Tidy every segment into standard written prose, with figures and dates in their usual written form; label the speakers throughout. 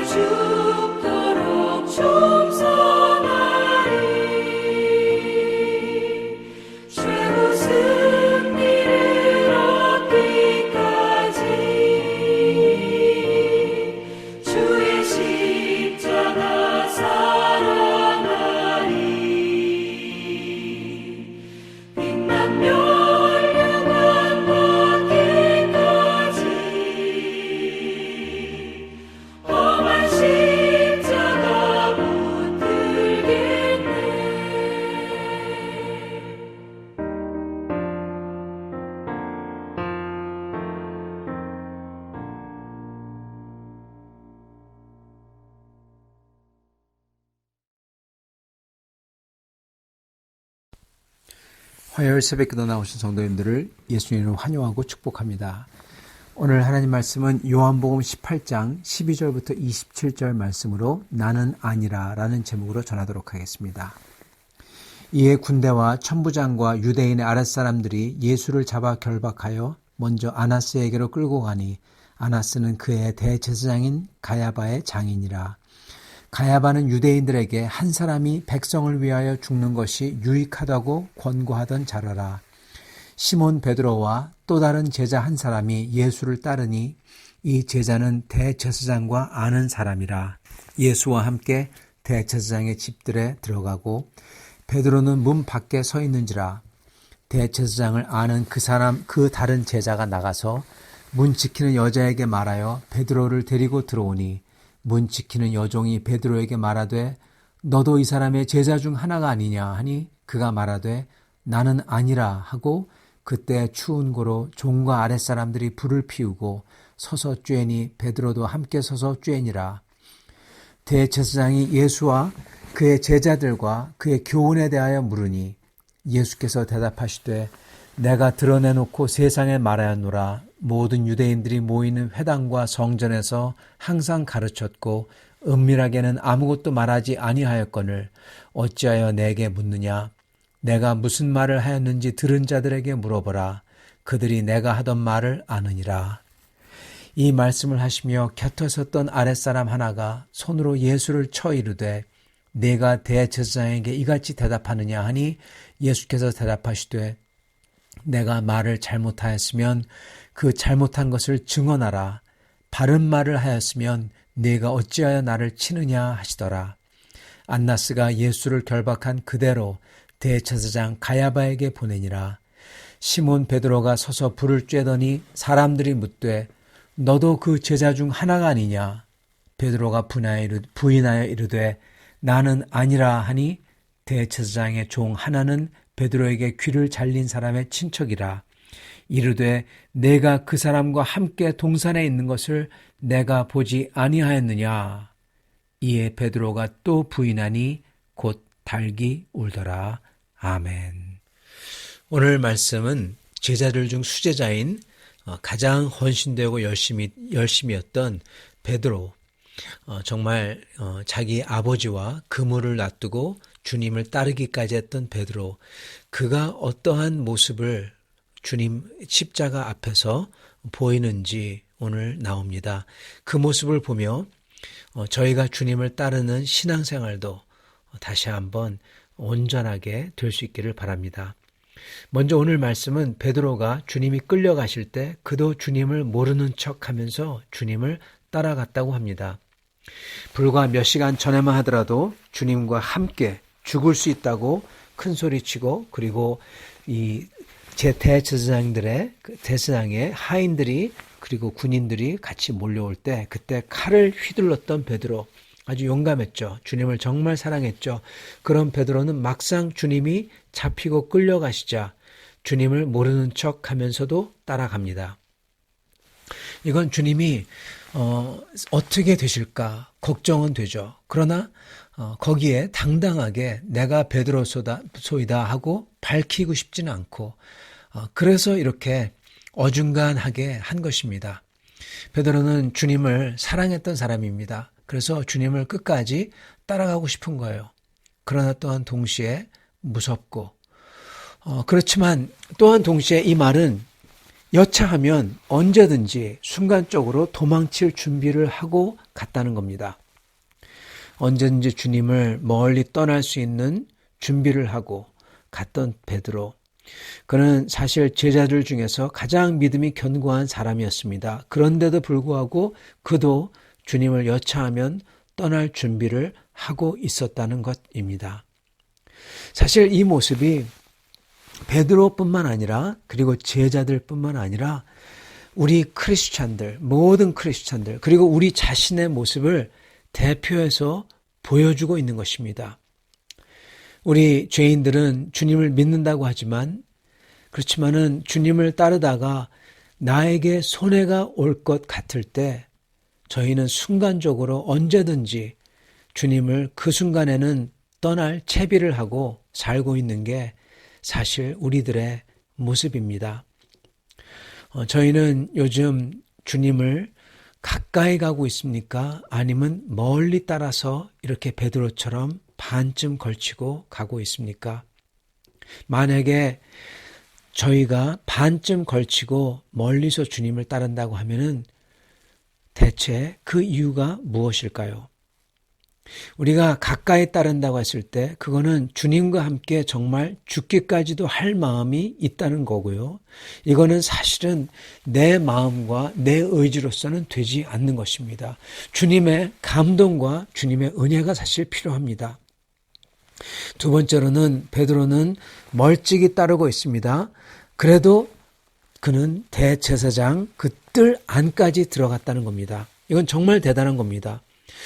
Speaker 1: 죽도록 충성하리. 최후 승리를 얻기까지 주의 십자가 사랑하리. 빛나며
Speaker 2: 화요일 새벽기도 나오신 성도님들을 예수님으로 환영하고 축복합니다. 오늘 하나님 말씀은 요한복음 18장 12절부터 27절 말씀으로 나는 아니라 라는 제목으로 전하도록 하겠습니다. 이에 군대와 천부장과 유대인의 아랫사람들이 예수를 잡아 결박하여 먼저 아나스에게로 끌고 가니 아나스는 그의 대제사장인 가야바의 장인이라. 가야바는 유대인들에게 한 사람이 백성을 위하여 죽는 것이 유익하다고 권고하던 자라라. 시몬 베드로와 또 다른 제자 한 사람이 예수를 따르니 이 제자는 대제사장과 아는 사람이라. 예수와 함께 대제사장의 집들에 들어가고 베드로는 문 밖에 서 있는지라. 대제사장을 아는 그 다른 제자가 나가서 문 지키는 여자에게 말하여 베드로를 데리고 들어오니 문 지키는 여종이 베드로에게 말하되 너도 이 사람의 제자 중 하나가 아니냐 하니 그가 말하되 나는 아니라 하고 그때 추운 고로 종과 아랫사람들이 불을 피우고 서서 쬐니 베드로도 함께 서서 쬐니라. 대제사장이 예수와 그의 제자들과 그의 교훈에 대하여 물으니 예수께서 대답하시되 내가 드러내놓고 세상에 말하였노라. 모든 유대인들이 모이는 회당과 성전에서 항상 가르쳤고 은밀하게는 아무것도 말하지 아니하였거늘 어찌하여 내게 묻느냐. 내가 무슨 말을 하였는지 들은 자들에게 물어보라. 그들이 내가 하던 말을 아느니라. 이 말씀을 하시며 곁에 섰던 아랫사람 하나가 손으로 예수를 쳐 이르되 내가 대제사장에게 이같이 대답하느냐 하니 예수께서 대답하시되 내가 말을 잘못하였으면 그 잘못한 것을 증언하라. 바른 말을 하였으면 네가 어찌하여 나를 치느냐 하시더라. 안나스가 예수를 결박한 그대로 대제사장 가야바에게 보내니라. 시몬 베드로가 서서 불을 쬐더니 사람들이 묻되 너도 그 제자 중 하나가 아니냐. 베드로가 부인하여 이르되 나는 아니라 하니 대제사장의 종 하나는 베드로에게 귀를 잘린 사람의 친척이라. 이르되 내가 그 사람과 함께 동산에 있는 것을 내가 보지 아니하였느냐. 이에 베드로가 또 부인하니 곧 달기 울더라. 아멘. 오늘 말씀은 제자들 중 수제자인 가장 헌신되고 열심이었던 베드로, 정말 자기 아버지와 그물을 놔두고 주님을 따르기까지 했던 베드로, 그가 어떠한 모습을 주님 십자가 앞에서 보이는지 오늘 나옵니다. 그 모습을 보며 저희가 주님을 따르는 신앙생활도 다시 한번 온전하게 될 수 있기를 바랍니다. 먼저 오늘 말씀은 베드로가 주님이 끌려가실 때 그도 주님을 모르는 척하면서 주님을 따라갔다고 합니다. 불과 몇 시간 전에만 하더라도 주님과 함께 죽을 수 있다고 큰 소리치고, 그리고 이 대제사장의 하인들이 그리고 군인들이 같이 몰려올 때 그때 칼을 휘둘렀던 베드로, 아주 용감했죠. 주님을 정말 사랑했죠. 그런 베드로는 막상 주님이 잡히고 끌려가시자 주님을 모르는 척하면서도 따라갑니다. 이건 주님이 어떻게 되실까 걱정은 되죠. 그러나 거기에 당당하게 내가 베드로소이다 하고 밝히고 싶지는 않고, 그래서 이렇게 어중간하게 한 것입니다. 베드로는 주님을 사랑했던 사람입니다. 그래서 주님을 끝까지 따라가고 싶은 거예요. 그러나 또한 동시에 무섭고, 그렇지만 또한 동시에 이 말은 여차하면 언제든지 순간적으로 도망칠 준비를 하고 갔다는 겁니다. 언제든지 주님을 멀리 떠날 수 있는 준비를 하고 갔던 베드로. 그는 사실 제자들 중에서 가장 믿음이 견고한 사람이었습니다. 그런데도 불구하고 그도 주님을 여차하면 떠날 준비를 하고 있었다는 것입니다. 사실 이 모습이 베드로뿐만 아니라 그리고 제자들뿐만 아니라 우리 크리스찬들, 모든 크리스찬들 그리고 우리 자신의 모습을 대표해서 보여주고 있는 것입니다. 우리 죄인들은 주님을 믿는다고 하지만 그렇지만은 주님을 따르다가 나에게 손해가 올 것 같을 때 저희는 순간적으로 언제든지 주님을 그 순간에는 떠날 채비를 하고 살고 있는 게 사실 우리들의 모습입니다. 저희는 요즘 주님을 가까이 가고 있습니까? 아니면 멀리 따라서 이렇게 베드로처럼 반쯤 걸치고 가고 있습니까? 만약에 저희가 반쯤 걸치고 멀리서 주님을 따른다고 하면은 대체 그 이유가 무엇일까요? 우리가 가까이 따른다고 했을 때 그거는 주님과 함께 정말 죽기까지도 할 마음이 있다는 거고요. 이거는 사실은 내 마음과 내 의지로서는 되지 않는 것입니다. 주님의 감동과 주님의 은혜가 사실 필요합니다. 두 번째로는 베드로는 멀찍이 따르고 있습니다. 그래도 그는 대제사장 그 뜰 안까지 들어갔다는 겁니다. 이건 정말 대단한 겁니다.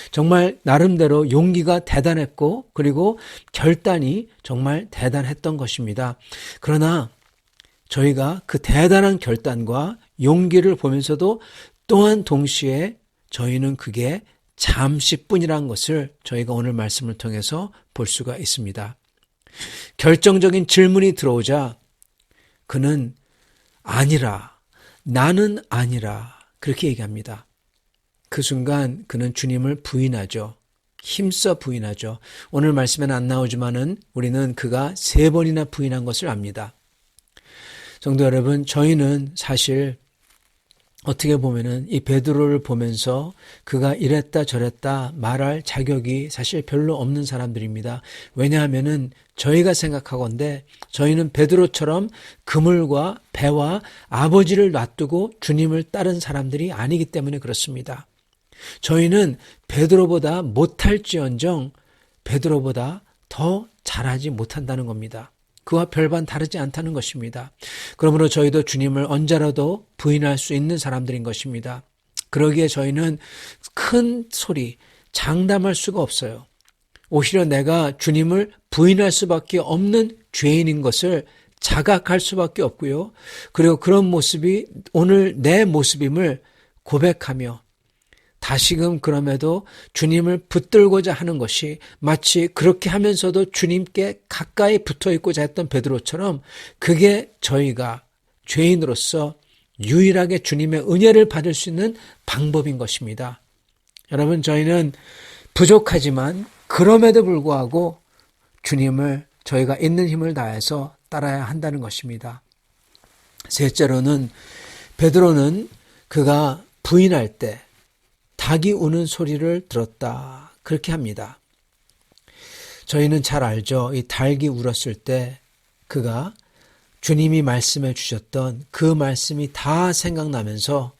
Speaker 2: 정말 나름대로 용기가 대단했고 그리고 결단이 정말 대단했던 것입니다. 그러나 저희가 그 대단한 결단과 용기를 보면서도 또한 동시에 저희는 그게 잠시뿐이라는 것을 저희가 오늘 말씀을 통해서 볼 수가 있습니다. 결정적인 질문이 들어오자 그는 아니라, 나는 아니라 그렇게 얘기합니다. 그 순간 그는 주님을 부인하죠. 힘써 부인하죠. 오늘 말씀에는 안 나오지만은 우리는 그가 3번이나 부인한 것을 압니다. 성도 여러분, 저희는 사실 어떻게 보면은 이 베드로를 보면서 그가 이랬다 저랬다 말할 자격이 사실 별로 없는 사람들입니다. 왜냐하면은 저희가 생각하건대 저희는 베드로처럼 그물과 배와 아버지를 놔두고 주님을 따른 사람들이 아니기 때문에 그렇습니다. 저희는 베드로보다 못할지언정 베드로보다 더 잘하지 못한다는 겁니다. 그와 별반 다르지 않다는 것입니다. 그러므로 저희도 주님을 언제라도 부인할 수 있는 사람들인 것입니다. 그러기에 저희는 큰 소리, 장담할 수가 없어요. 오히려 내가 주님을 부인할 수밖에 없는 죄인인 것을 자각할 수밖에 없고요. 그리고 그런 모습이 오늘 내 모습임을 고백하며 다시금 그럼에도 주님을 붙들고자 하는 것이 마치 그렇게 하면서도 주님께 가까이 붙어 있고자 했던 베드로처럼 그게 저희가 죄인으로서 유일하게 주님의 은혜를 받을 수 있는 방법인 것입니다. 여러분, 저희는 부족하지만 그럼에도 불구하고 주님을 저희가 있는 힘을 다해서 따라야 한다는 것입니다. 셋째로는 베드로는 그가 부인할 때 닭이 우는 소리를 들었다. 그렇게 합니다. 저희는 잘 알죠. 이 닭이 울었을 때 그가 주님이 말씀해 주셨던 그 말씀이 다 생각나면서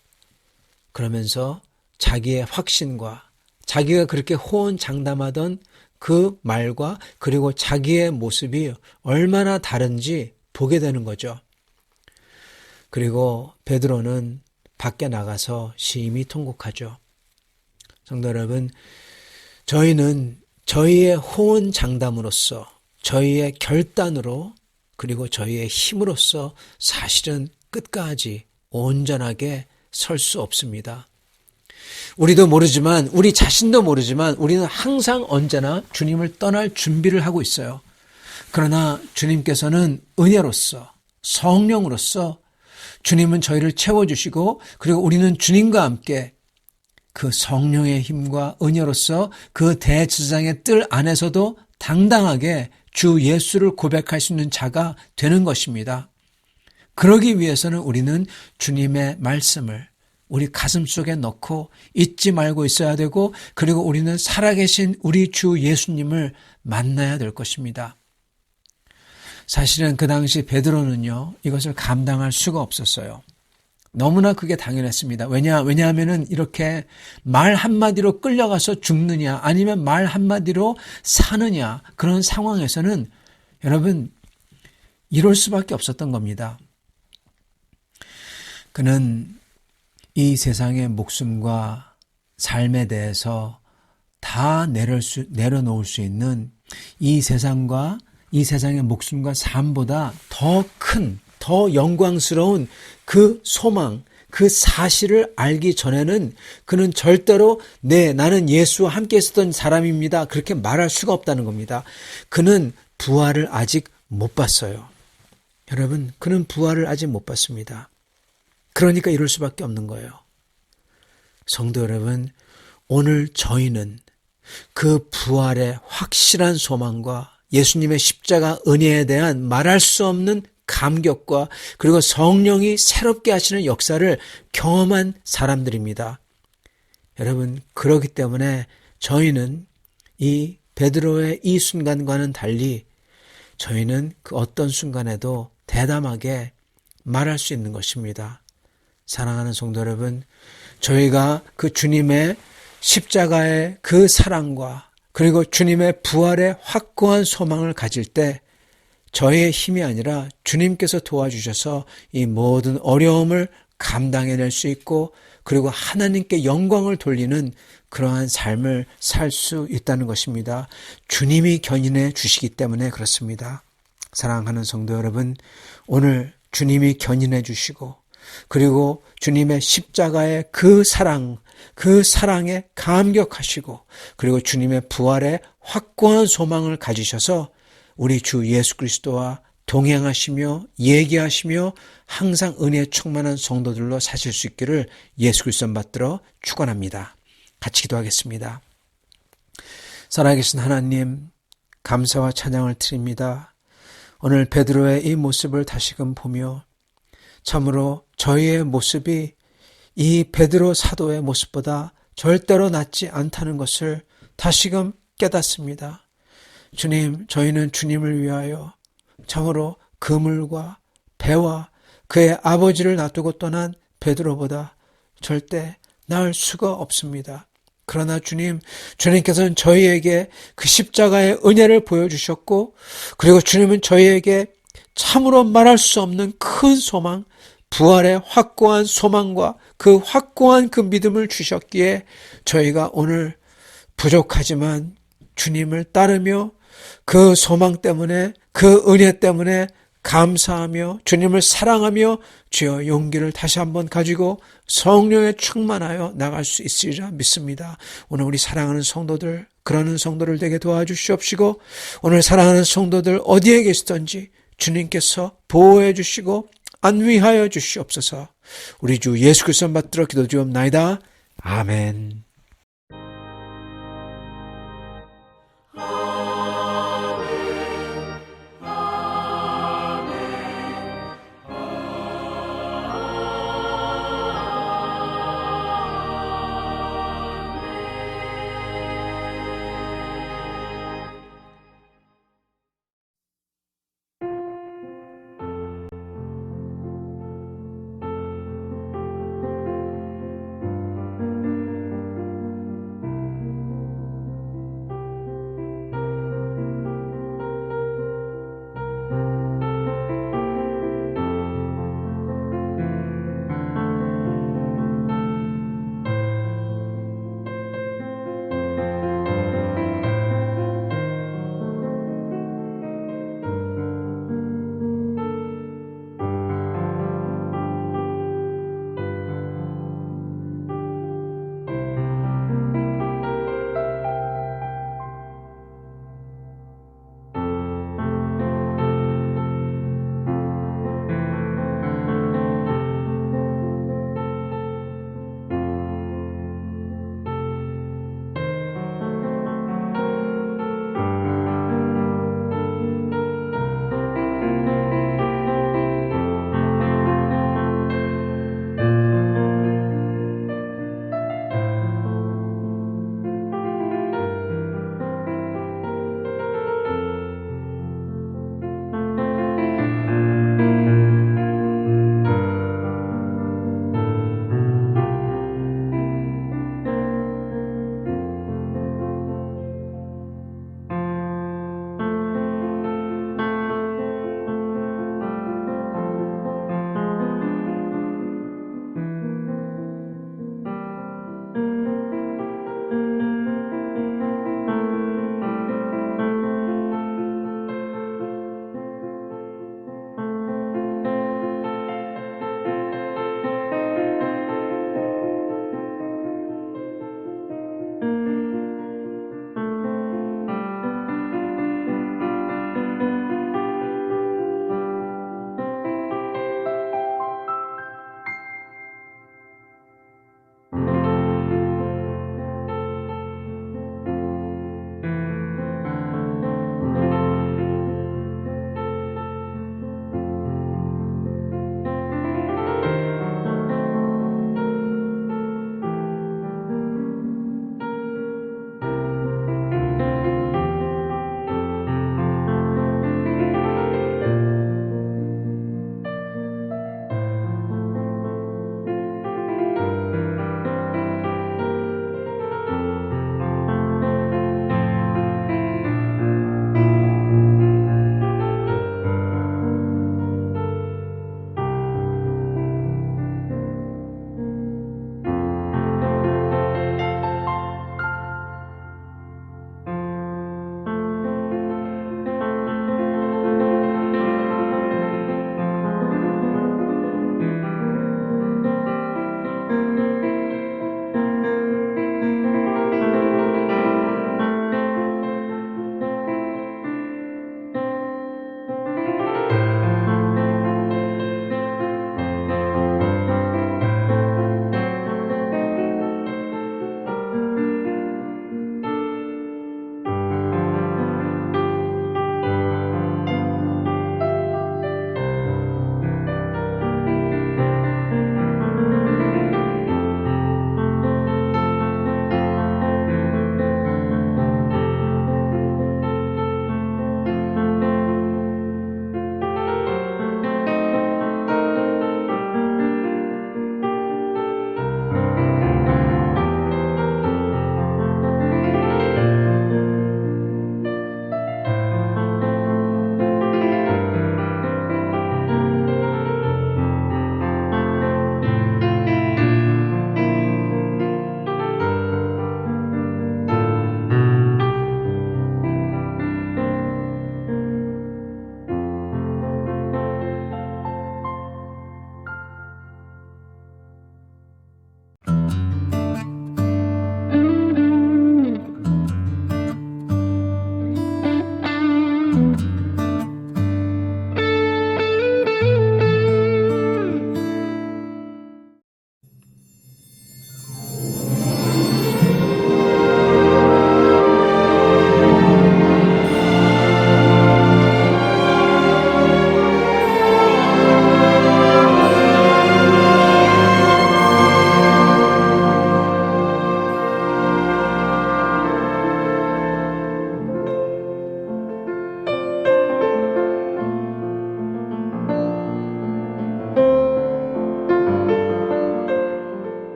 Speaker 2: 그러면서 자기의 확신과 자기가 그렇게 호언장담하던 그 말과 그리고 자기의 모습이 얼마나 다른지 보게 되는 거죠. 그리고 베드로는 밖에 나가서 심히 통곡하죠. 성도 여러분, 저희는 저희의 호언장담으로써 저희의 결단으로 그리고 저희의 힘으로써 사실은 끝까지 온전하게 설 수 없습니다. 우리도 모르지만 우리 자신도 모르지만 우리는 항상 언제나 주님을 떠날 준비를 하고 있어요. 그러나 주님께서는 은혜로서 성령으로서 주님은 저희를 채워주시고 그리고 우리는 주님과 함께 그 성령의 힘과 은혜로서 그 대제사장의 뜰 안에서도 당당하게 주 예수를 고백할 수 있는 자가 되는 것입니다. 그러기 위해서는 우리는 주님의 말씀을 우리 가슴 속에 넣고 잊지 말고 있어야 되고, 그리고 우리는 살아계신 우리 주 예수님을 만나야 될 것입니다. 사실은 그 당시 베드로는요, 이것을 감당할 수가 없었어요. 너무나 그게 당연했습니다. 왜냐하면은 이렇게 말 한마디로 끌려가서 죽느냐, 아니면 말 한마디로 사느냐, 그런 상황에서는 여러분, 이럴 수밖에 없었던 겁니다. 그는 이 세상의 목숨과 삶에 대해서 다 내려놓을 수 있는 이 세상의 목숨과 삶보다 더 큰, 더 영광스러운 그 소망, 그 사실을 알기 전에는 그는 절대로 나는 예수와 함께 있었던 사람입니다, 그렇게 말할 수가 없다는 겁니다. 그는 부활을 아직 못 봤어요. 여러분, 그는 부활을 아직 못 봤습니다. 그러니까 이럴 수밖에 없는 거예요. 성도 여러분, 오늘 저희는 그 부활의 확실한 소망과 예수님의 십자가 은혜에 대한 말할 수 없는 감격과, 그리고 성령이 새롭게 하시는 역사를 경험한 사람들입니다. 여러분, 그렇기 때문에 저희는 이 베드로의 이 순간과는 달리 저희는 그 어떤 순간에도 대담하게 말할 수 있는 것입니다. 사랑하는 성도 여러분, 저희가 그 주님의 십자가의 그 사랑과, 그리고 주님의 부활의 확고한 소망을 가질 때 저희의 힘이 아니라 주님께서 도와주셔서 이 모든 어려움을 감당해낼 수 있고, 그리고 하나님께 영광을 돌리는 그러한 삶을 살 수 있다는 것입니다. 주님이 견인해 주시기 때문에 그렇습니다. 사랑하는 성도 여러분, 오늘 주님이 견인해 주시고, 그리고 주님의 십자가의 그 사랑에 감격하시고, 그리고 주님의 부활의 확고한 소망을 가지셔서 우리 주 예수 그리스도와 동행하시며 얘기하시며 항상 은혜에 충만한 성도들로 사실 수 있기를 예수 그리스도 받들어 축원합니다. 같이 기도하겠습니다. 살아계신 하나님, 감사와 찬양을 드립니다. 오늘 베드로의 이 모습을 다시금 보며 참으로 저희의 모습이 이 베드로 사도의 모습보다 절대로 낫지 않다는 것을 다시금 깨닫습니다. 주님, 저희는 주님을 위하여 참으로 그물과 배와 그의 아버지를 놔두고 떠난 베드로보다 절대 나을 수가 없습니다. 그러나 주님께서는 저희에게 그 십자가의 은혜를 보여주셨고, 그리고 주님은 저희에게 참으로 말할 수 없는 큰 소망, 부활의 확고한 소망과 그 확고한 그 믿음을 주셨기에 저희가 오늘 부족하지만 주님을 따르며 그 소망 때문에, 그 은혜 때문에 감사하며 주님을 사랑하며 주여 용기를 다시 한번 가지고 성령에 충만하여 나갈 수 있으리라 믿습니다. 오늘 우리 사랑하는 성도들, 그러는 성도를 되게 도와주시옵시고, 오늘 사랑하는 성도들 어디에 계시든지 주님께서 보호해 주시고 안위하여 주시옵소서. 우리 주 예수 그리스도 받들어 기도드리옵나이다. 아멘.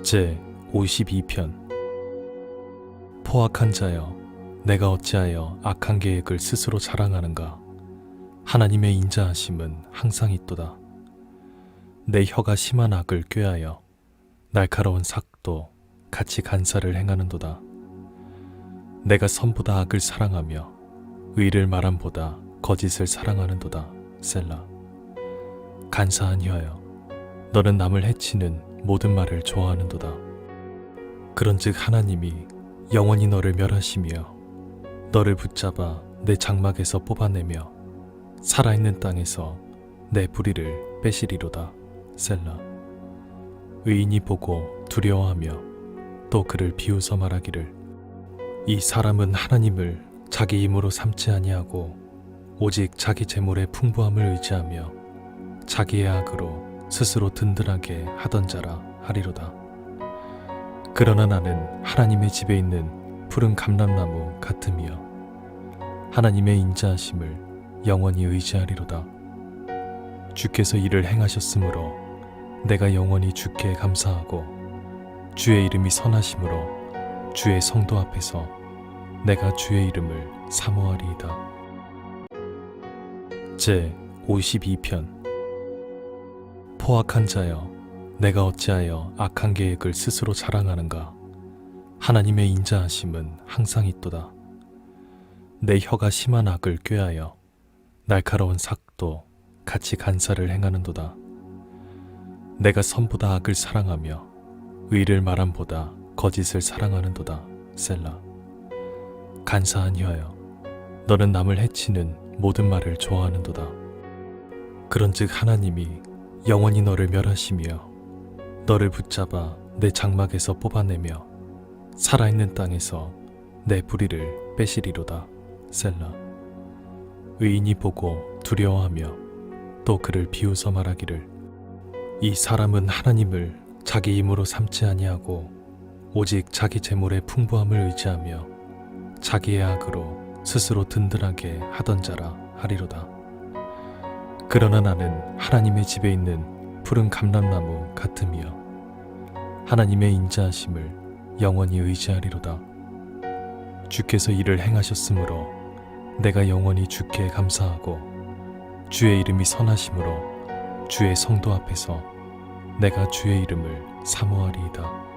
Speaker 3: 제 52편. 포악한 자여, 내가 어찌하여 악한 계획을 스스로 자랑하는가? 하나님의 인자하심은 항상 있도다. 내 혀가 심한 악을 꾀하여 날카로운 삭도 같이 간사를 행하는도다. 내가 선보다 악을 사랑하며 의를 말함보다 거짓을 사랑하는도다. 셀라. 간사한 혀여, 너는 남을 해치는 모든 말을 좋아하는도다. 그런즉 하나님이 영원히 너를 멸하시며 너를 붙잡아 내 장막에서 뽑아내며 살아있는 땅에서 내 부리를 빼시리로다. 셀라. 의인이 보고 두려워하며 또 그를 비웃어 말하기를, 이 사람은 하나님을 자기 힘으로 삼지 아니하고 오직 자기 재물의 풍부함을 의지하며 자기의 악으로 스스로 든든하게 하던 자라 하리로다. 그러나 나는 하나님의 집에 있는 푸른 감람나무 같으며 하나님의 인자하심을 영원히 의지하리로다. 주께서 이를 행하셨으므로 내가 영원히 주께 감사하고 주의 이름이 선하심으로 주의 성도 앞에서 내가 주의 이름을 사모하리이다. 제 52편. 포악한 자여, 내가 어찌하여 악한 계획을 스스로 자랑하는가? 하나님의 인자하심은 항상 있도다. 내 혀가 심한 악을 꾀하여 날카로운 삭도 같이 간사를 행하는도다. 내가 선보다 악을 사랑하며 의를 말함보다 거짓을 사랑하는도다. 셀라. 간사한 혀여, 너는 남을 해치는 모든 말을 좋아하는도다. 그런즉 하나님이 영원히 너를 멸하시며 너를 붙잡아 내 장막에서 뽑아내며 살아있는 땅에서 내 부리를 빼시리로다. 셀라. 의인이 보고 두려워하며 또 그를 비웃어 말하기를, 이 사람은 하나님을 자기 힘으로 삼지 아니하고 오직 자기 재물의 풍부함을 의지하며 자기의 악으로 스스로 든든하게 하던 자라 하리로다. 그러나 나는 하나님의 집에 있는 푸른 감람나무 같으며 하나님의 인자하심을 영원히 의지하리로다. 주께서 이를 행하셨으므로 내가 영원히 주께 감사하고 주의 이름이 선하심으로 주의 성도 앞에서 내가 주의 이름을 사모하리이다.